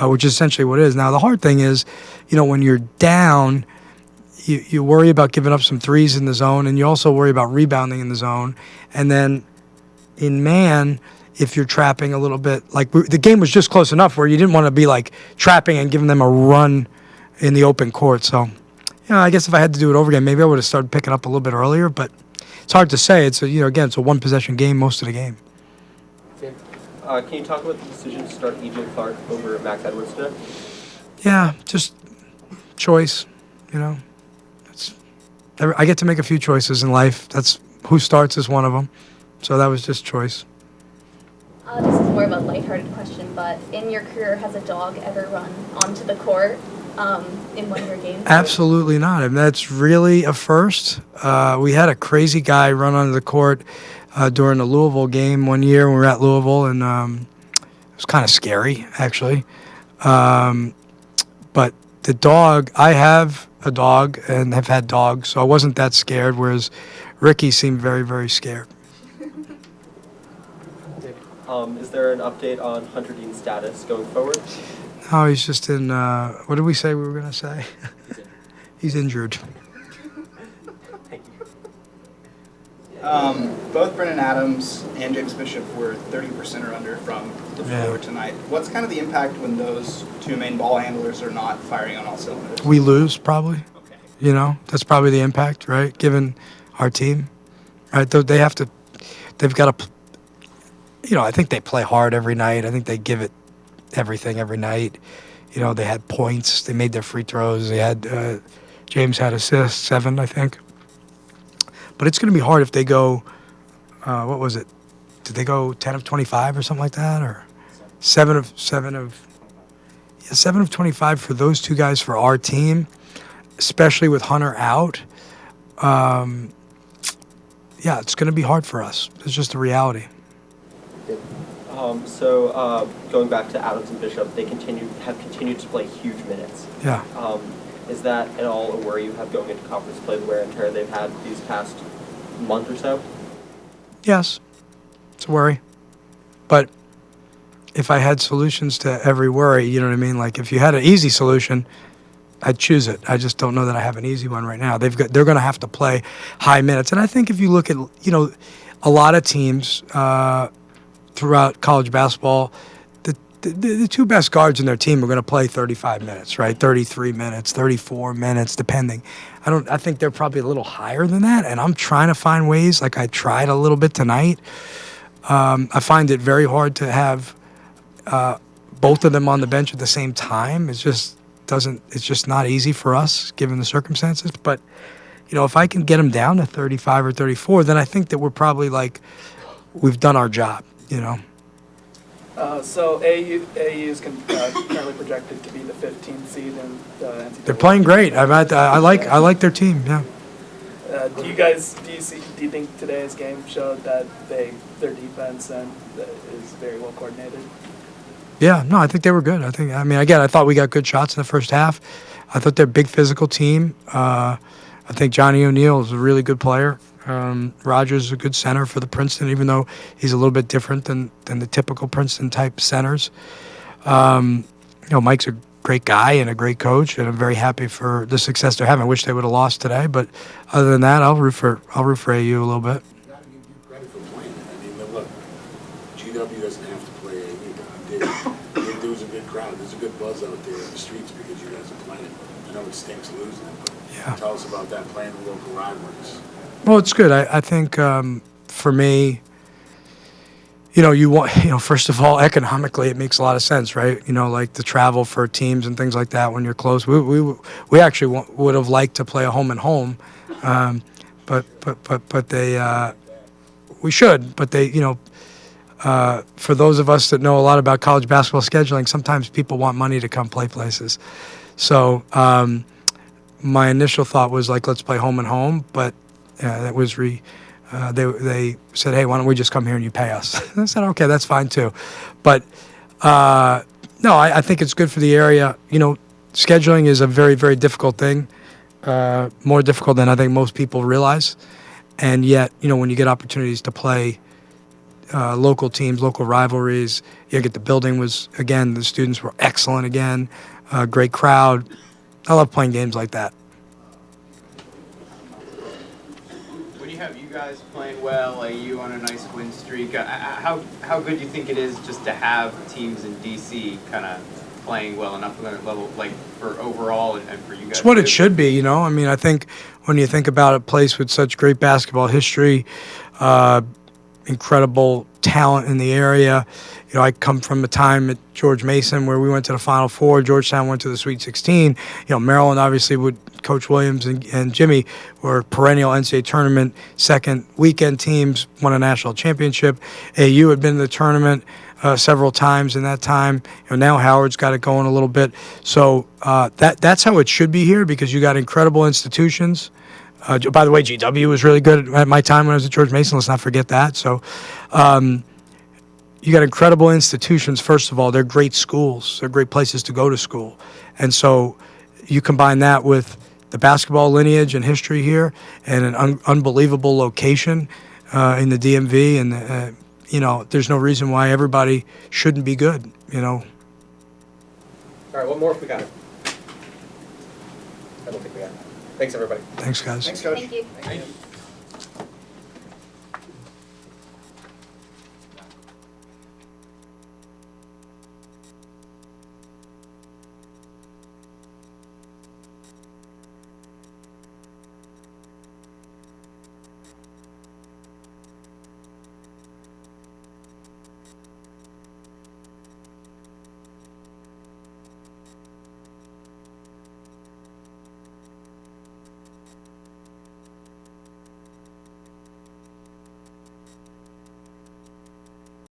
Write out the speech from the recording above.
which is essentially what it is. Now, the hard thing is, when you're down, you worry about giving up some threes in the zone, and you also worry about rebounding in the zone. And then in man, if you're trapping a little bit, the game was just close enough where you didn't want to be trapping and giving them a run in the open court. So, I guess if I had to do it over again, maybe I would have started picking up a little bit earlier, but it's hard to say. It's it's a one possession game most of the game. Can you talk about the decision to start E.J. Clark over Max Edwards today? Yeah, just choice. I get to make a few choices in life. That's who starts is one of them. So that was just choice. This is more of a lighthearted question, but in your career, has a dog ever run onto the court in one of your games? Absolutely not. I mean, that's really a first. We had a crazy guy run onto the court during a Louisville game one year when we were at Louisville, and it was kind of scary, actually. But the dog, I have a dog and have had dogs, so I wasn't that scared, whereas Ricky seemed very, very scared. Is there an update on Hunter Dean's status going forward? No, he's just in, what did we say we were going to say? He's injured. Thank you. Both Brennan Adams and James Bishop were 30% or under from the floor tonight. What's kind of the impact when those two main ball handlers are not firing on all cylinders? We lose, probably. Okay. That's probably the impact, right? Given our team, right? They've got to, I think they play hard every night. I think they give it everything every night. They had points. They made their free throws. They had, James had assists, 7, I think. But it's going to be hard if they go, what was it? Did they go 10 of 25 or something like that? Or 7 of 25 for those two guys for our team, especially with Hunter out. It's going to be hard for us. It's just the reality. So going back to Adams and Bishop, they have continued to play huge minutes. Yeah. Is that at all a worry you have going into conference play, the wear and tear they've had these past month or so? Yes, it's a worry. But if I had solutions to every worry, you know what I mean? Like if you had an easy solution, I'd choose it. I just don't know that I have an easy one right now. They're going to have to play high minutes. And I think if you look at, a lot of teams throughout college basketball, the two best guards in their team are going to play 35 minutes, right? 33 minutes, 34 minutes, depending. I think they're probably a little higher than that, and I'm trying to find ways, like I tried a little bit tonight. I find it very hard to have both of them on the bench at the same time. It's just not easy for us given the circumstances. But, if I can get them down to 35 or 34, then I think that we're probably we've done our job, So AAU is currently projected to be the 15th seed in the NCAA. They're playing great. I like their team. Yeah. Do you think today's game showed that their defense is very well coordinated? Yeah. No, I think they were good. I thought we got good shots in the first half. I thought they're a big physical team. I think Johnny O'Neal is a really good player. Rogers is a good center for the Princeton, even though he's a little bit different than the typical Princeton-type centers. Mike's a great guy and a great coach, and I'm very happy for the success they're having. I wish they would have lost today, but other than that, I'll root for AU a little bit. You got to give you credit for playing. Look, GW doesn't have to play AU. There was a good crowd. There's a good buzz out there in the streets because you guys are playing. I know it stinks losing, but tell us about that, playing the local rivalries. Well, it's good. I think for me, first of all, economically, it makes a lot of sense, right? Like the travel for teams and things like that when you're close. We actually would have liked to play a home and home, but they we should. But they, for those of us that know a lot about college basketball scheduling, sometimes people want money to come play places. So my initial thought was let's play home and home, but that was they said, hey, why don't we just come here and you pay us? I said, okay, that's fine too. But no, I think it's good for the area. Scheduling is a very, very difficult thing, more difficult than I think most people realize. And yet, when you get opportunities to play local teams, local rivalries. You get the building was, again, the students were excellent again, great crowd. I love playing games like that. When you have you guys playing well, AU on a nice win streak, how good do you think it is just to have teams in DC kind of playing well enough at that level, like for overall and for you guys? It's what it too? should be, you know. I mean, I think when you think about a place with such great basketball history, incredible talent in the area. You know, I come from a time at George Mason where we went to the Final Four. Georgetown went to the Sweet 16. You know, Maryland obviously would Coach Williams and Jimmy were perennial NCAA tournament second weekend teams, won a national championship. AU had been in the tournament several times in that time. You know, now Howard's got it going a little bit. So that's how it should be here because you got incredible institutions. By the way, GW was really good at my time when I was at George Mason. Let's not forget that. So you got incredible institutions, first of all. They're great schools. They're great places to go to school. And so you combine that with the basketball lineage and history here and an unbelievable location in the DMV. And, you know, there's no reason why everybody shouldn't be good, you know. All right, one more if we got it. I don't think we got it. Thanks, everybody. Thanks, guys. Thanks, Coach. Thank you. Thank you.